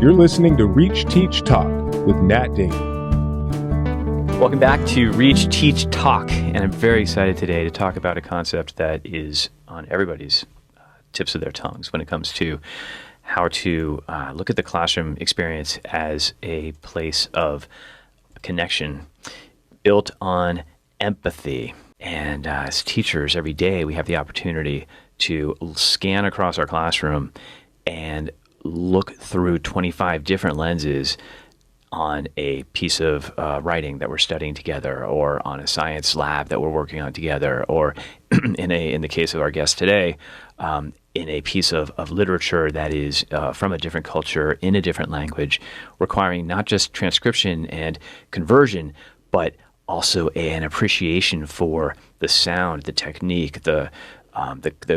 You're listening to Reach, Teach, Talk with Nat Davey. Welcome back to Reach, Teach, Talk, and I'm very excited today to talk about a concept that is on everybody's tips of their tongues when it comes to how to look at the classroom experience as a place of connection built on empathy. And as teachers, every day we have the opportunity to scan across our classroom and look through 25 different lenses on a piece of writing that we're studying together, or on a science lab that we're working on together, or in the case of our guest today, in a piece of literature that is from a different culture, in a different language, requiring not just transcription and conversion, but also an appreciation for the sound, the technique, the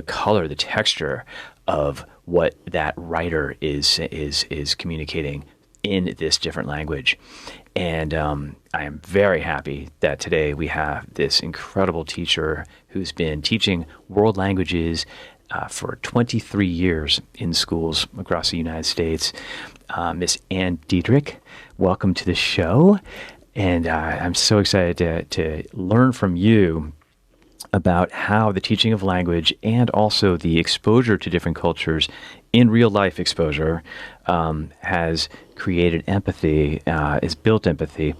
color, the texture of what that writer is communicating in this different language. And I am very happy that today we have this incredible teacher who's been teaching world languages for 23 years in schools across the United States. Miss Ann Diederich, welcome to the show. And I'm so excited to learn from you about how the teaching of language and also the exposure to different cultures in real life exposure has created empathy, has built empathy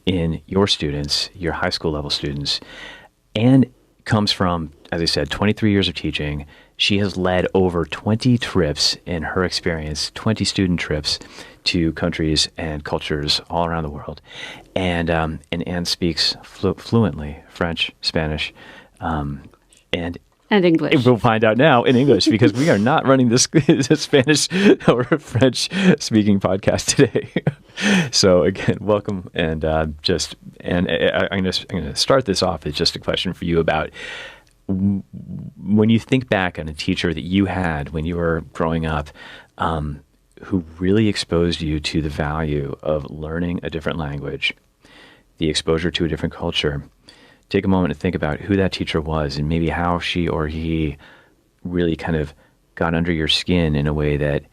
in your students, your high school level students, and comes from, as I said, 23 years of teaching. She has led over 20 trips in her experience, 20 student trips to countries and cultures all around the world. And Anne speaks fluently French, Spanish, and English. We'll find out now in English, because we are not running this Spanish or French speaking podcast today. So again, welcome. And I'm going to start this off with just a question for you about when you think back on a teacher that you had when you were growing up, who really exposed you to the value of learning a different language, the exposure to a different culture. Take a moment to think about who that teacher was and maybe how she or he really kind of got under your skin in a way that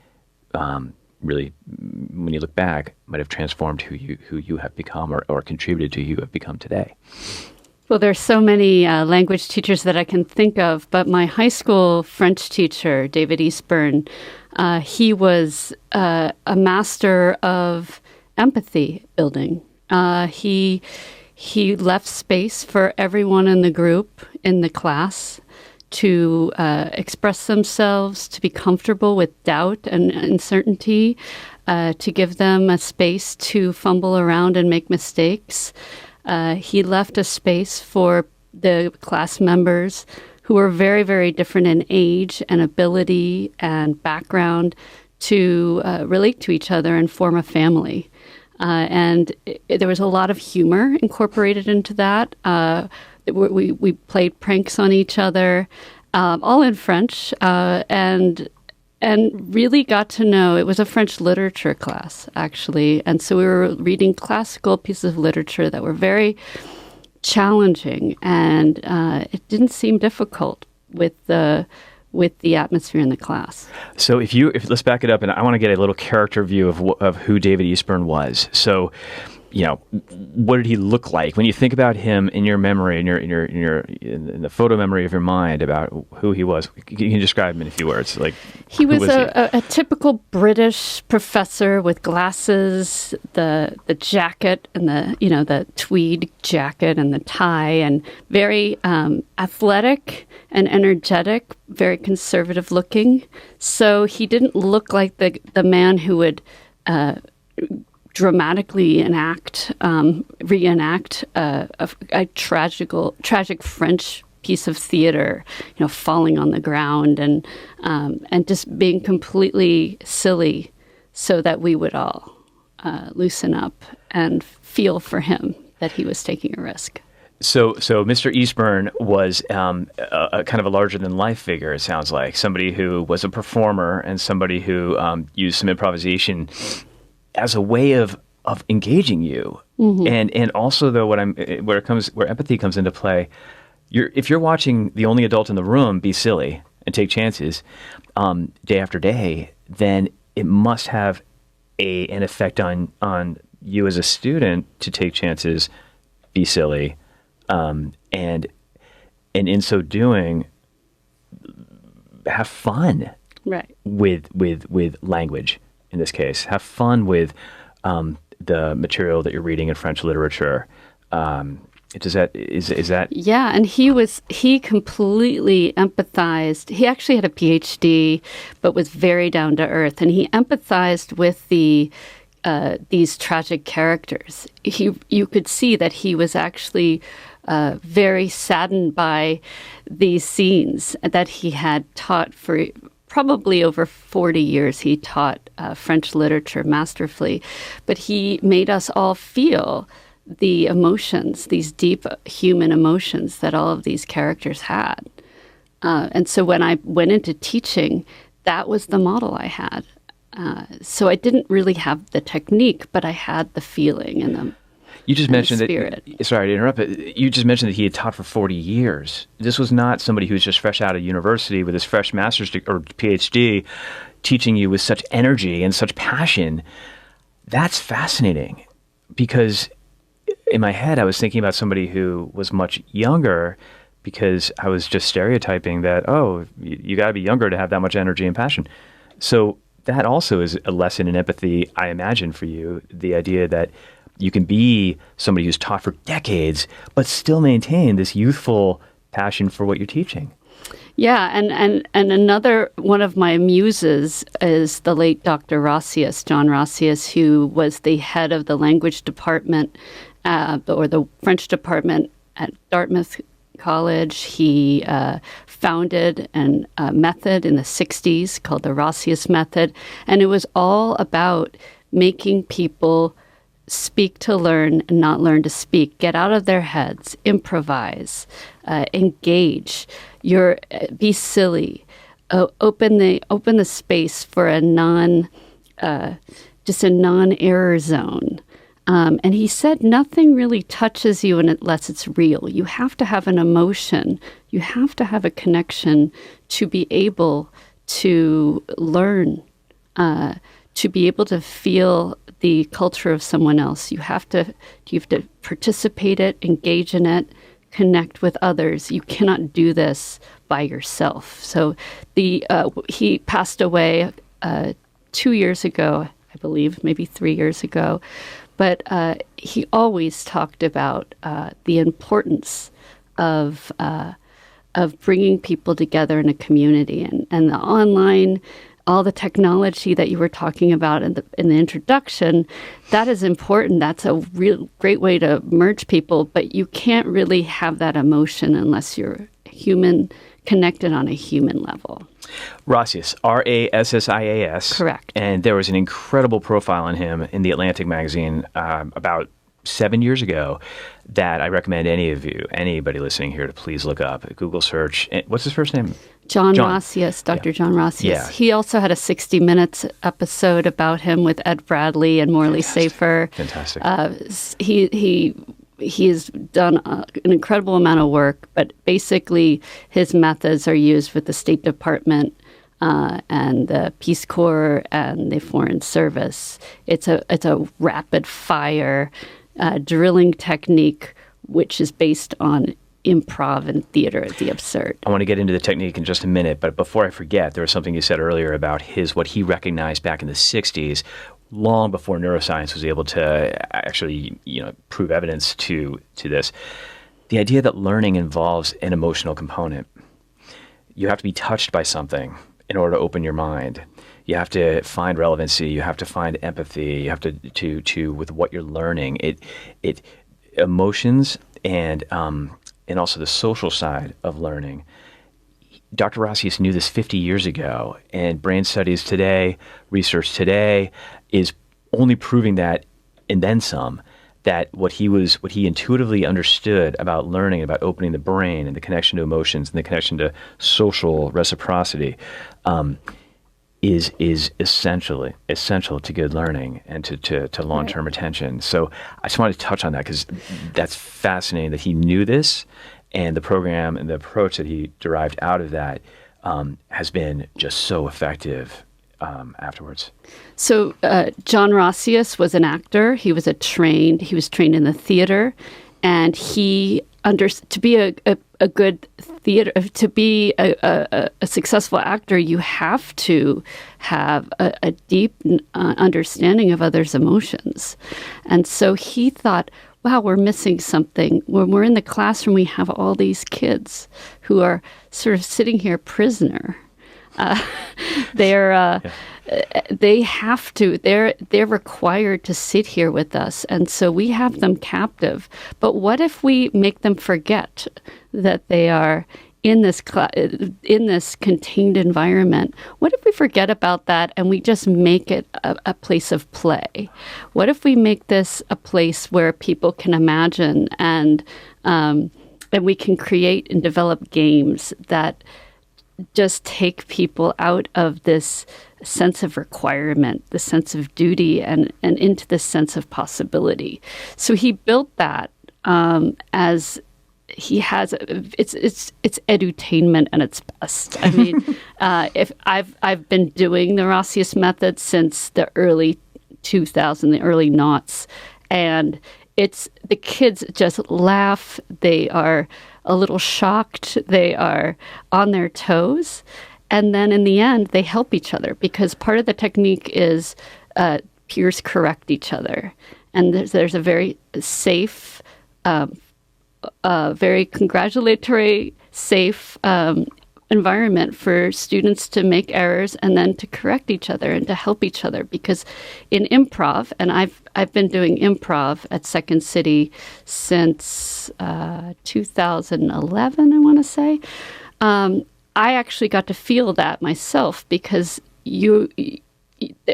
really, when you look back, might have transformed who you have become or contributed to who you have become today. Well, there's so many language teachers that I can think of, but my high school French teacher, David Eastburn, he was a master of empathy building. He left space for everyone in the group, in the class, to express themselves, to be comfortable with doubt and uncertainty, to give them a space to fumble around and make mistakes. He left a space for the class members who were very, very different in age and ability and background to relate to each other and form a family. And there was a lot of humor incorporated into that. We played pranks on each other, all in French, and really got to know. It was a French literature class, actually, and so we were reading classical pieces of literature that were very challenging, and it didn't seem difficult with the atmosphere in the class. So if let's back it up, and I want to get a little character view of who David Eastburn was. So, what did he look like when you think about him in your memory, in the photo memory of your mind about who he was? Can you describe him in a few words? Like he was a typical British professor with glasses, the jacket and the tweed jacket and the tie, and very athletic and energetic, very conservative looking. So he didn't look like the man who would dramatically reenact a tragic French piece of theater, falling on the ground and just being completely silly, so that we would all loosen up and feel for him that he was taking a risk. So Mr. Eastburn was a kind of a larger-than-life figure, it sounds like, somebody who was a performer and somebody who used some improvisation as a way of engaging you. Mm-hmm. And also, though, where empathy comes into play, if you're watching the only adult in the room be silly and take chances day after day, then it must have an effect on you as a student to take chances, be silly, and in so doing, have fun Right. with language. In this case, have fun with the material that you're reading in French literature. Is that? Yeah, and he completely empathized. He actually had a PhD, but was very down to earth, and he empathized with these tragic characters. You could see that he was actually very saddened by these scenes that he had taught for probably over 40 years. He taught French literature masterfully, but he made us all feel the emotions, these deep human emotions that all of these characters had. And so when I went into teaching, that was the model I had. So I didn't really have the technique, but I had the feeling and the You just mentioned spirit. that. Sorry to interrupt, but you just mentioned that he had taught for 40 years. This was not somebody who was just fresh out of university with his fresh master's or PhD, teaching you with such energy and such passion. That's fascinating, because in my head I was thinking about somebody who was much younger, because I was just stereotyping that, oh, you got to be younger to have that much energy and passion. So that also is a lesson in empathy, I imagine, for you, the idea that you can be somebody who's taught for decades, but still maintain this youthful passion for what you're teaching. Yeah, and another one of my muses is the late Dr. Rassias, John Rassias, who was the head of the language department or the French department at Dartmouth College. He founded a method in the 60s called the Rassias Method, and it was all about making people speak to learn and not learn to speak. Get out of their heads, improvise, engage. Be silly. Open the space for a non-error zone. And he said nothing really touches you unless it's real. You have to have an emotion. You have to have a connection to be able to learn, to be able to feel the culture of someone else. You have to participate it, engage in it, connect with others. You cannot do this by yourself. So he passed away 2 years ago, I believe, maybe 3 years ago. But he always talked about the importance of bringing people together in a community, and the online, all the technology that you were talking about in the introduction, that is important. That's a real great way to merge people, but you can't really have that emotion unless you're human, connected on a human level. Rassias, Rassias. Correct. And there was an incredible profile on him in The Atlantic magazine about 7 years ago that I recommend anybody listening here to please look up. Google search. What's his first name? John Rassias, Dr. Yeah. John Rassias. Yeah. He also had a 60 Minutes episode about him with Ed Bradley and Morley Safer. Fantastic. He has done an incredible amount of work, but basically his methods are used with the State Department and the Peace Corps and the Foreign Service. It's a rapid fire drilling technique, which is based on improv and theater, the absurd. I want to get into the technique in just a minute, but before I forget, there was something you said earlier about what he recognized back in the 60s, long before neuroscience was able to actually, prove evidence to this. The idea that learning involves an emotional component. You have to be touched by something in order to open your mind. You have to find relevancy. You have to find empathy. You have to with what you're learning. It emotions and also the social side of learning. Dr. Rassias knew this 50 years ago, and brain studies today, research today, is only proving that, and then some, that what he intuitively understood about learning, about opening the brain and the connection to emotions and the connection to social reciprocity, is essential to good learning and to long-term retention. So I just wanted to touch on that because that's fascinating that he knew this, and the program and the approach that he derived out of that has been just so effective afterwards? So John Rassias was an actor. He was trained in the theater, and to be a good theater, to be a successful actor, you have to have a deep understanding of others' emotions. And so he thought, wow, we're missing something. When we're in the classroom, we have all these kids who are sort of sitting here prisoner. They're required to sit here with us, and so we have them captive. But what if we make them forget that they are in this contained environment? What if we forget about that and we just make it a place of play? What if we make this a place where people can imagine and we can create and develop games that just take people out of this sense of requirement, the sense of duty, and into this sense of possibility. So he built that as he has. It's edutainment at its best. I mean, if I've been doing the Rassias Method since the early 2000s, the early noughts, and the kids just laugh. They are a little shocked. They are on their toes. And then in the end, they help each other, because part of the technique is peers correct each other. And there's a very safe, very congratulatory, safe environment for students to make errors and then to correct each other and to help each other. Because in improv, and I've been doing improv at Second City since 2011, I want to say. I actually got to feel that myself, because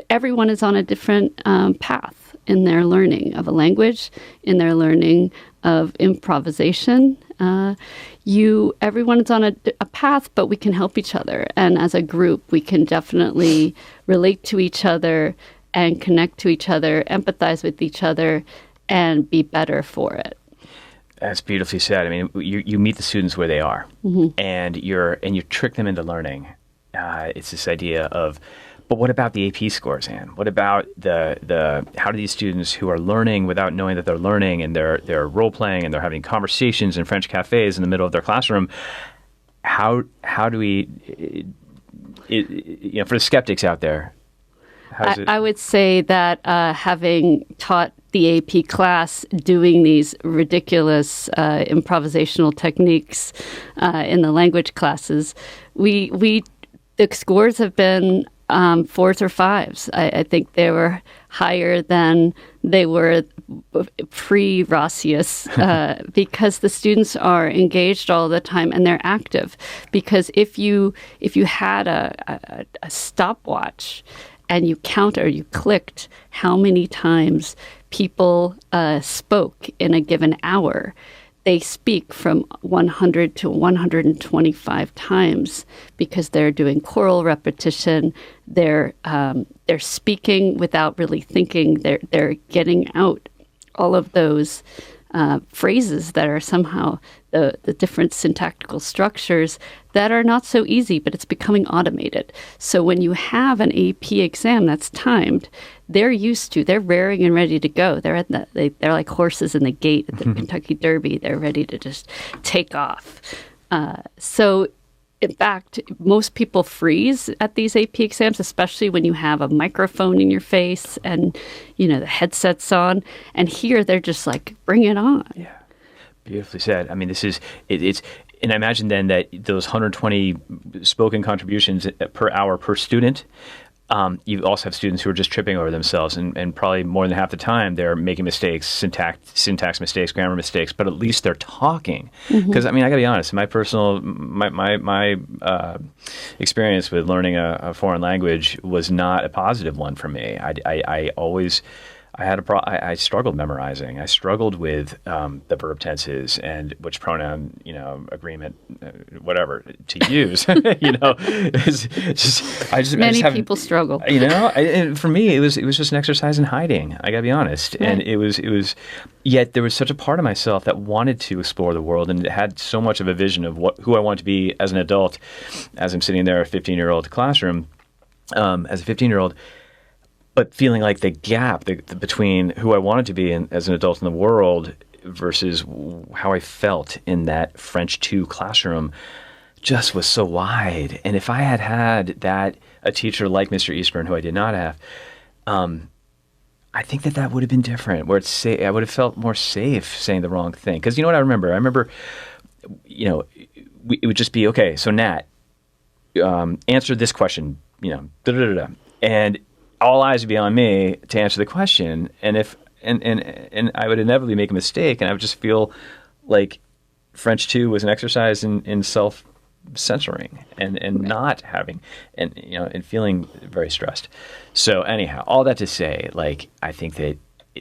everyone is on a different path in their learning of a language, in their learning of improvisation. Everyone is on a path, but we can help each other. And as a group, we can definitely relate to each other and connect to each other, empathize with each other, and be better for it. That's beautifully said. I mean, you meet the students where they are, and you trick them into learning. It's this idea of, but what about the AP scores, Anne? What about how do these students who are learning without knowing that they're learning, and they're role playing and they're having conversations in French cafes in the middle of their classroom? How do we, for the skeptics out there? I would say that having taught the AP class doing these ridiculous improvisational techniques in the language classes, the scores have been 4s or 5s. I think they were higher than they were pre-Rassias because the students are engaged all the time and they're active. Because if you had a stopwatch and you clicked how many times people spoke in a given hour, they speak from 100 to 125 times because they're doing choral repetition. They're speaking without really thinking. They're getting out all of those phrases that are somehow the different syntactical structures that are not so easy, but it's becoming automated. So when you have an AP exam that's timed, they're raring and ready to go. They're like horses in the gate at the Kentucky Derby. They're ready to just take off. So in fact, most people freeze at these AP exams, especially when you have a microphone in your face and, the headset's on. And here they're just like, bring it on. Yeah, beautifully said. I mean, it's, and I imagine then that those 120 spoken contributions per hour per student, you also have students who are just tripping over themselves, and probably more than half the time they're making mistakes, syntax mistakes, grammar mistakes, but at least they're talking. Because I mean, I got to be honest, my personal my experience with learning a foreign language was not a positive one for me. I struggled memorizing. I struggled with the verb tenses and which pronoun, agreement, whatever to use. Many people struggle. And for me, it was just an exercise in hiding. I got to be honest. Right. And it was. Yet there was such a part of myself that wanted to explore the world, and it had so much of a vision of who I wanted to be as an adult, as I'm sitting there, a 15-year-old classroom. as a 15-year-old, but feeling like the gap between who I wanted to be as an adult in the world versus how I felt in that French 2 classroom just was so wide. And if I had had a teacher like Mr. Eastburn, who I did not have, I think that would have been different, where I would have felt more safe saying the wrong thing. Because you know what I remember? I remember, it would just be, okay, so Nat, answer this question, da-da-da-da. And all eyes would be on me to answer the question. And and I would inevitably make a mistake, and I would just feel like French 2 was an exercise in self-censoring and not having, and feeling very stressed. So anyhow, all that to say, like, I think that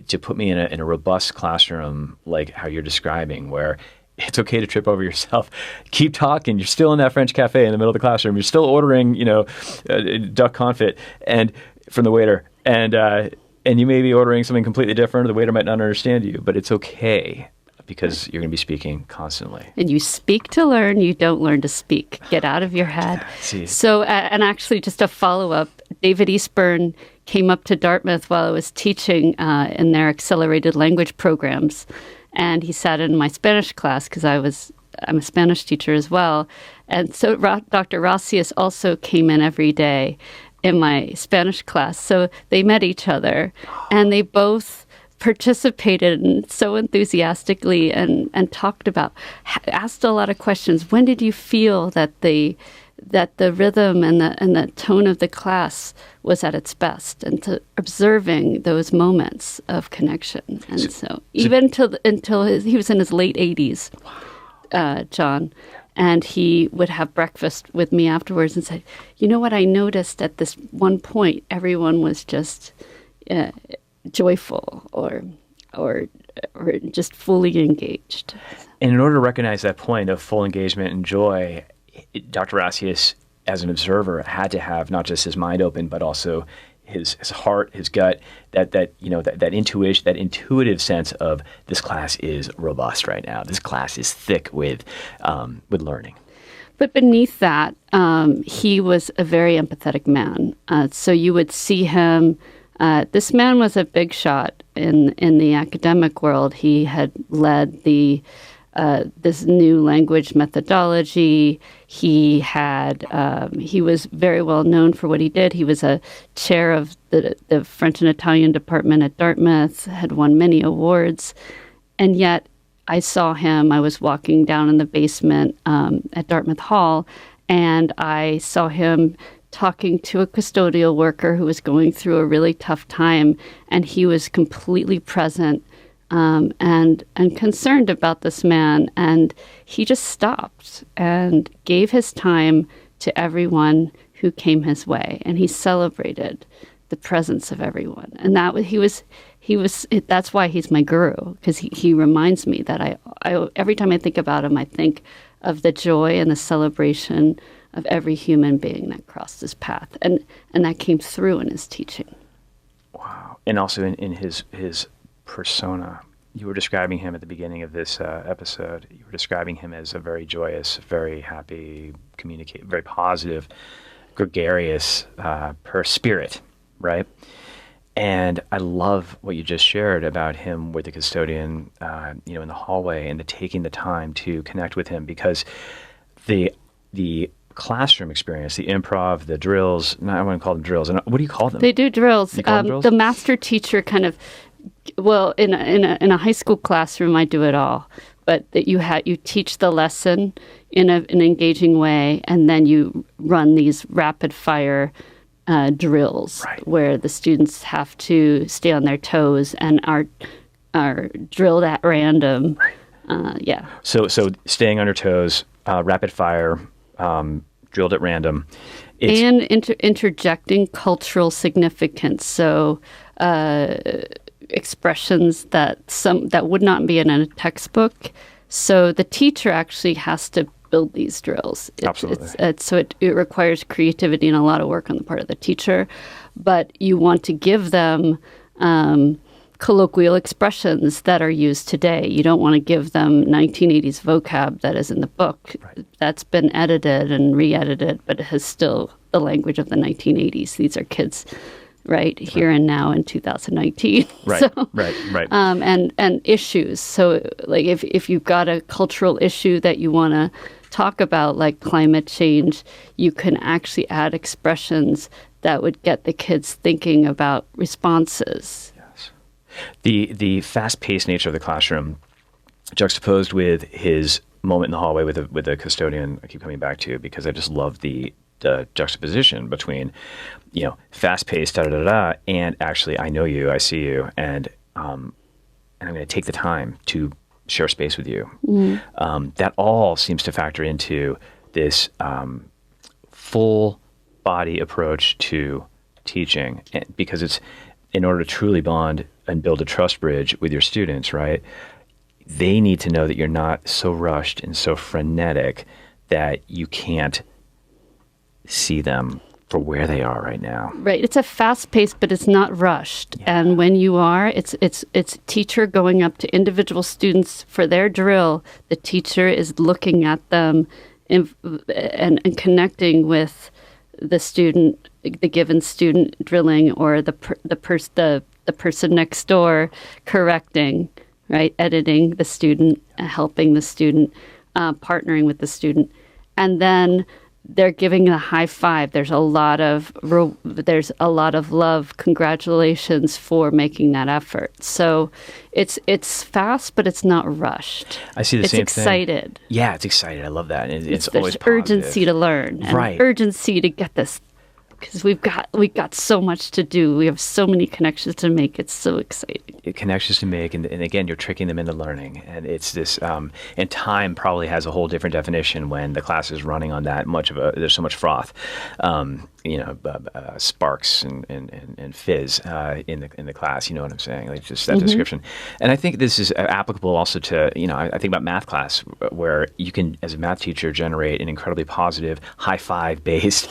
to put me in a robust classroom, like how you're describing, where it's okay to trip over yourself, keep talking, you're still in that French cafe in the middle of the classroom, you're still ordering, duck confit and from the waiter, and you may be ordering something completely different, or the waiter might not understand you, but it's okay, because you're going to be speaking constantly. And you speak to learn, you don't learn to speak. Get out of your head. So, and actually just a follow-up, David Eastburn came up to Dartmouth while I was teaching in their accelerated language programs. And he sat in my Spanish class because I'm a Spanish teacher as well. And so Dr. Rassias also came in every day in my Spanish class. So they met each other, and they both participated so enthusiastically and talked about, asked a lot of questions. When did you feel that the rhythm and the tone of the class was at its best, and to observing those moments of connection. And so even until he was in his late 80s, John, and he would have breakfast with me afterwards and said, you know what, I noticed at this one point, everyone was just joyful or just fully engaged. And in order to recognize that point of full engagement and joy, Dr. Rassias, as an observer, had to have not just his mind open, but also his heart, his gut, that intuition, that intuitive sense of, this class is robust right now. This class is thick with learning. But beneath that, he was a very empathetic man. So you would see him. This man was a big shot in the academic world. He had led this new language methodology. He was very well known for what he did. He was a chair of the French and Italian department at Dartmouth, had won many awards. And yet I saw him, I was walking down in the basement at Dartmouth Hall, and I saw him talking to a custodial worker who was going through a really tough time, and he was completely present and concerned about this man, and he just stopped and gave his time to everyone who came his way, and he celebrated the presence of everyone. And that's why he's my guru, because he reminds me that I every time I think about him, I think of the joy and the celebration of every human being that crossed his path, and that came through in his teaching. Wow. And also in his persona. You were describing him at the beginning of this episode. You were describing him as a very joyous, very happy, very positive, gregarious spirit, right? And I love what you just shared about him with the custodian, in the hallway, and taking the time to connect with him, because the classroom experience, the improv, the drills, I want to call them drills. And what do you call them? They do drills. You call them drills? The master teacher kind of, in a high school classroom, I do it all. But that you teach the lesson in an engaging way, and then you run these rapid fire drills, right, where the students have to stay on their toes and are drilled at random. Right. So staying on your toes, rapid fire, drilled at random. And interjecting cultural significance. So expressions that would not be in a textbook. So the teacher actually has to build these drills. Absolutely. It requires creativity and a lot of work on the part of the teacher. But you want to give them colloquial expressions that are used today. You don't want to give them 1980s vocab that is in the book. Right. That's been edited and re-edited, but it has still the language of the 1980s. These are kids right here and now in 2019. Right, So, right. And issues. So like if you've got a cultural issue that you want to talk about, like climate change, you can actually add expressions that would get the kids thinking about responses. Yes. The fast-paced nature of the classroom juxtaposed with his moment in the hallway with the custodian, I keep coming back to, because I just love the juxtaposition between, fast-paced, da-da-da-da, and actually, I know you, I see you, and I'm going to take the time to share space with you. That all seems to factor into this full body approach to teaching, because it's in order to truly bond and build a trust bridge with your students, right? They need to know that you're not so rushed and so frenetic that you can't see them for where they are right now. Right. It's a fast pace, but it's not rushed. Yeah. And when you are, it's teacher going up to individual students for their drill. The teacher is looking at them and connecting with the student, the given student drilling, or the person next door correcting, right? Editing the student, helping the student, partnering with the student, and then they're giving a high five. There's a lot of love. Congratulations for making that effort. So it's fast, but it's not rushed. I see the same thing. It's excited. Yeah, it's excited. I love that. It's always there's urgency to learn, and right? Urgency to get this, because we've got so much to do. We have so many connections to make. It's so exciting. Connections to make, and again, you're tricking them into learning. And it's this, and time probably has a whole different definition when the class is running on that much of there's so much froth, sparks and fizz in the class. You know what I'm saying? Like just that description. And I think this is applicable also to, I think about math class, where you can, as a math teacher, generate an incredibly positive, high five based,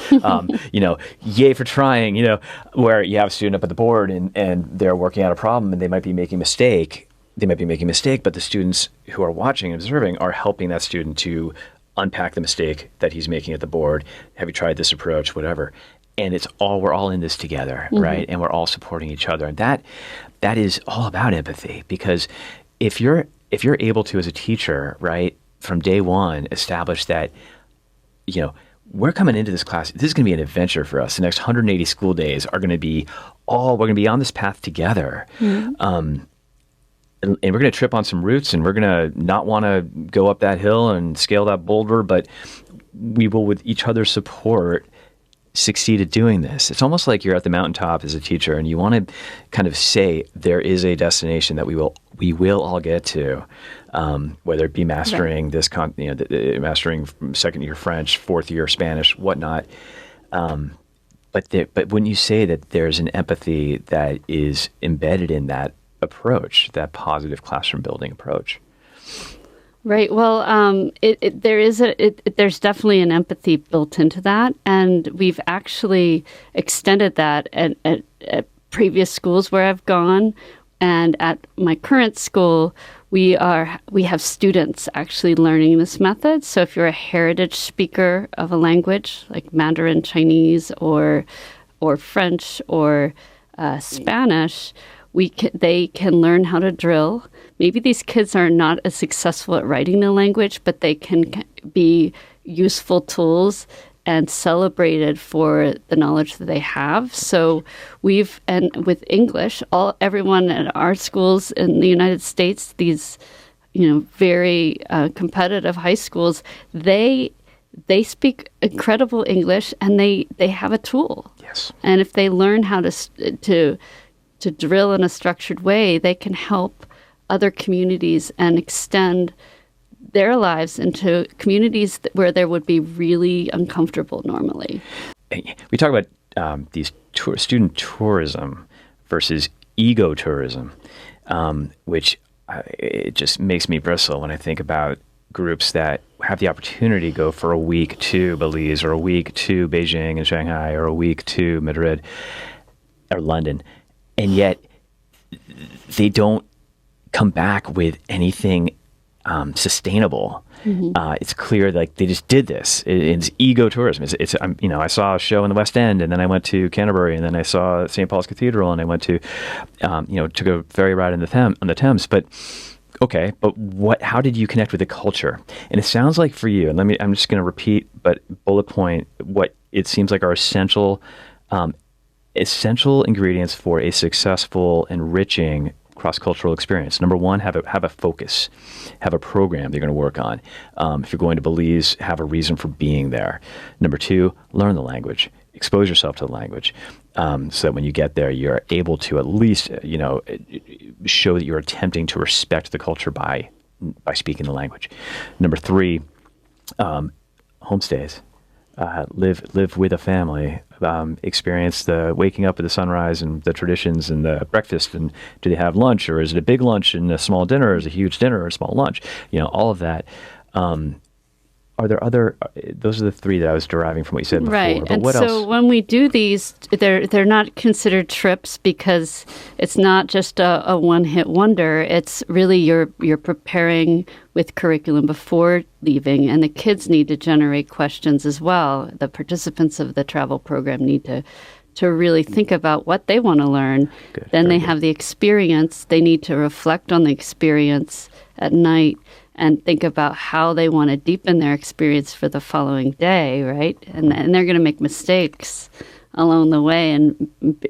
yay for trying, where you have a student up at the board and they're working out a problem and they might be making a mistake. But the students who are watching and observing are helping that student to unpack the mistake that he's making at the board. Have you tried this approach? Whatever. And we're all in this together, right? And we're all supporting each other. And that is all about empathy, because if you're able to, as a teacher, right, from day one, establish that, we're coming into this class, this is going to be an adventure for us. The next 180 school days are going to be we're going to be on this path together. And we're going to trip on some roots, and we're going to not want to go up that hill and scale that boulder, but we will, with each other's support, succeed at doing this. It's almost like you're at the mountaintop as a teacher, and you want to kind of say there is a destination that we will all get to, whether it be mastering this, mastering second year French, fourth year Spanish, whatnot. But wouldn't you say that there's an empathy that is embedded in that approach, that positive classroom building approach? Right. Well, there's definitely an empathy built into that, and we've actually extended that at previous schools where I've gone, and at my current school, we have students actually learning this method. So if you're a heritage speaker of a language like Mandarin Chinese or French or Spanish, they can learn how to drill. Maybe these kids are not as successful at writing the language, but they can be useful tools and celebrated for the knowledge that they have. So and with English, everyone at our schools in the United States, these, very competitive high schools, they speak incredible English, and they have a tool. Yes. And if they learn how to drill in a structured way, they can help other communities and extend their lives into communities where there would be really uncomfortable normally. We talk about these student tourism versus ego tourism, which it just makes me bristle when I think about groups that have the opportunity to go for a week to Belize, or a week to Beijing and Shanghai, or a week to Madrid or London, and yet they don't come back with anything sustainable. It's clear like they just did this. It's ego tourism. I saw a show in the West End, and then I went to Canterbury, and then I saw St. Paul's Cathedral, and I went to, took a ferry ride on the Thames. But okay, but how did you connect with the culture? And it sounds like for you, and I'm just going to repeat, but bullet point what it seems like are essential ingredients for a successful, enriching cross-cultural experience. Number one, have a focus, have a program you're going to work on. If you're going to Belize, have a reason for being there. Number two, learn the language, expose yourself to the language, so that when you get there, you're able to at least, show that you're attempting to respect the culture by speaking the language. Number three, homestays. Live with a family, experience the waking up with the sunrise and the traditions and the breakfast, and do they have lunch, or is it a big lunch and a small dinner, or is it a huge dinner or a small lunch? All of that. Are there other? Those are the three that I was deriving from what you said before. Right, But and what so else? when we do these, they're not considered trips because it's not just a one-hit wonder. It's really you're preparing with curriculum before leaving, and the kids need to generate questions as well. The participants of the travel program need to really think about what they want to learn. Good, Then very they good. have the experience. They need to reflect on the experience at night and think about how they want to deepen their experience for the following day, right? And they're going to make mistakes along the way and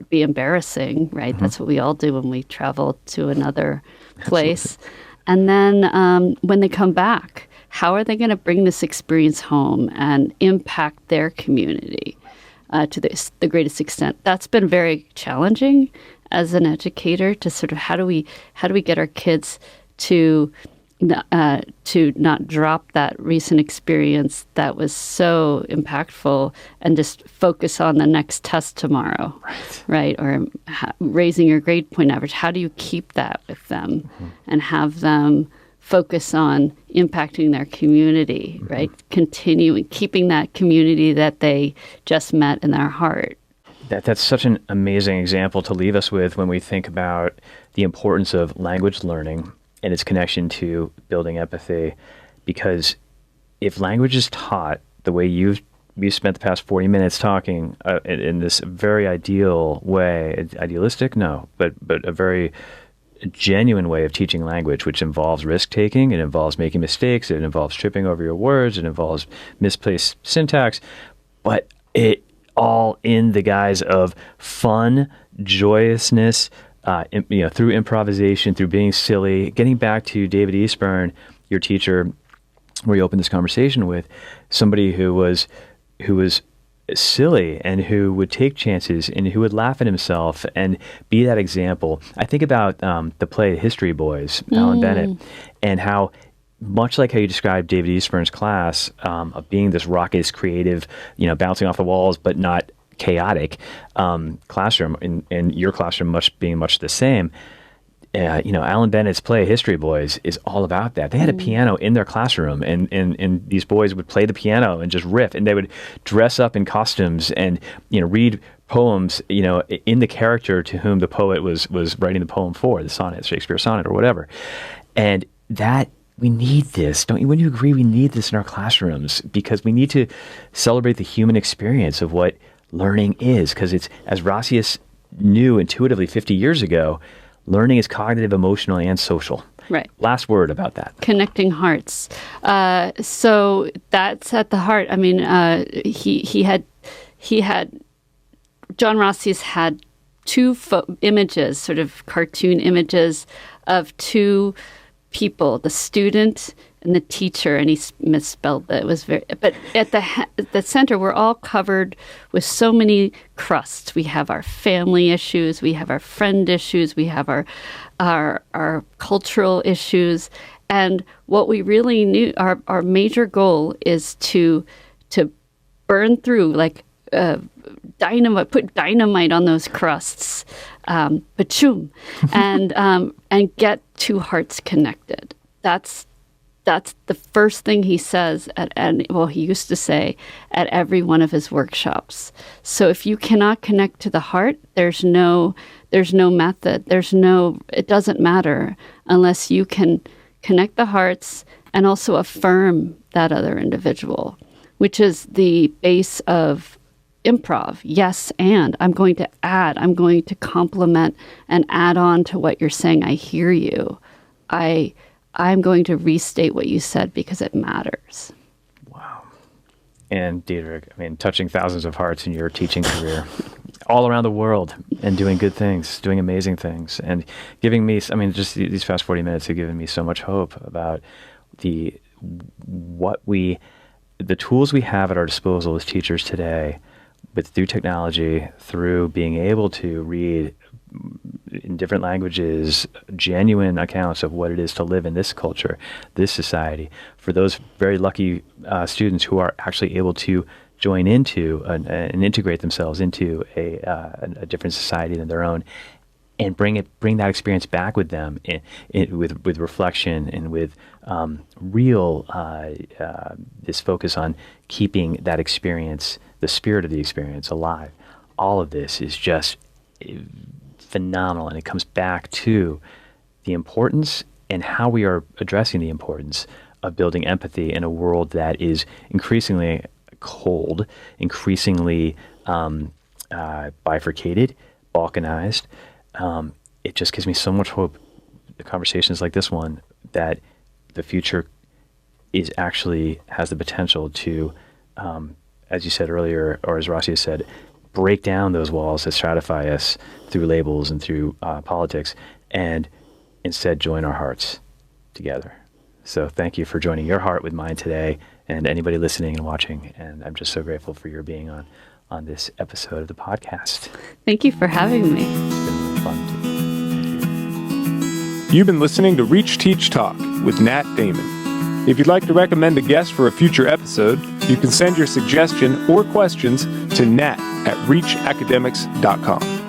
be embarrassing, right? Mm-hmm. That's what we all do when we travel to another place. And then when they come back, how are they going to bring this experience home and impact their community to the greatest extent? That's been very challenging as an educator to sort of how do we get our kids to not drop that recent experience that was so impactful and just focus on the next test tomorrow, right? Or raising your grade point average. How do you keep that with them and have them focus on impacting their community, right? Continuing, keeping that community that they just met in their heart. That's such an amazing example to leave us with when we think about the importance of language learning and its connection to building empathy. Because if language is taught the way we spent the past 40 minutes talking in this very ideal way, idealistic? No, but a very genuine way of teaching language, which involves risk-taking, it involves making mistakes, it involves tripping over your words, it involves misplaced syntax, but it all in the guise of fun, joyousness, through improvisation, through being silly. Getting back to David Eastburn, your teacher, where you opened this conversation with, somebody who was silly and who would take chances and who would laugh at himself and be that example. I think about the play History Boys, Alan Bennett, and how much like how you described David Eastburn's class of being this raucous, creative, bouncing off the walls, but not chaotic classroom, and your classroom being much the same. Alan Bennett's play History Boys is all about that. They had a piano in their classroom, and these boys would play the piano and just riff, and they would dress up in costumes and read poems in the character to whom the poet was writing the poem for, the sonnet, Shakespeare sonnet or whatever. And that we need this, don't you? Wouldn't you agree? We need this in our classrooms because we need to celebrate the human experience of what learning is, because it's, as Rassias knew intuitively 50 years ago, learning is cognitive, emotional, and social. Right. Last word about that. Connecting hearts. So that's at the heart. I mean, he had John Rassias had two images, sort of cartoon images of two people, the student and the teacher, and he misspelled that. It was but at the center, we're all covered with so many crusts. We have our family issues, we have our friend issues, we have our cultural issues, and what we really knew, our major goal is to burn through like dynamite, put dynamite on those crusts, bachoom, and get two hearts connected. That's the first thing he says he used to say at every one of his workshops. So if you cannot connect to the heart, there's no method. It doesn't matter unless you can connect the hearts, and also affirm that other individual, which is the base of improv. Yes, and I'm going to add, I'm going to complement and add on to what you're saying. I hear you. I'm going to restate what you said because it matters. Wow. And Diederich, I mean, touching thousands of hearts in your teaching career all around the world and doing good things, doing amazing things, and giving me, I mean, just these past 40 minutes have given me so much hope about the tools we have at our disposal as teachers today, through technology, through being able to read in different languages, genuine accounts of what it is to live in this culture, this society, for those very lucky students who are actually able to join into and integrate themselves into a different society than their own, and bring that experience back with them with reflection and with real this focus on keeping that experience, the spirit of the experience, alive. All of this is just phenomenal, and it comes back to the importance and how we are addressing the importance of building empathy in a world that is increasingly cold, increasingly bifurcated, balkanized. It just gives me so much hope, the conversations like this one, that the future has the potential to, as you said earlier, or as Rassias said, break down those walls that stratify us through labels and through politics, and instead join our hearts together. So thank you for joining your heart with mine today, and anybody listening and watching. And I'm just so grateful for your being on this episode of the podcast. Thank you for having me. It's been really fun too. Thank you. You've been listening to Reach, Teach, Talk with Nat Damon. If you'd like to recommend a guest for a future episode, you can send your suggestion or questions to nat@reachacademics.com.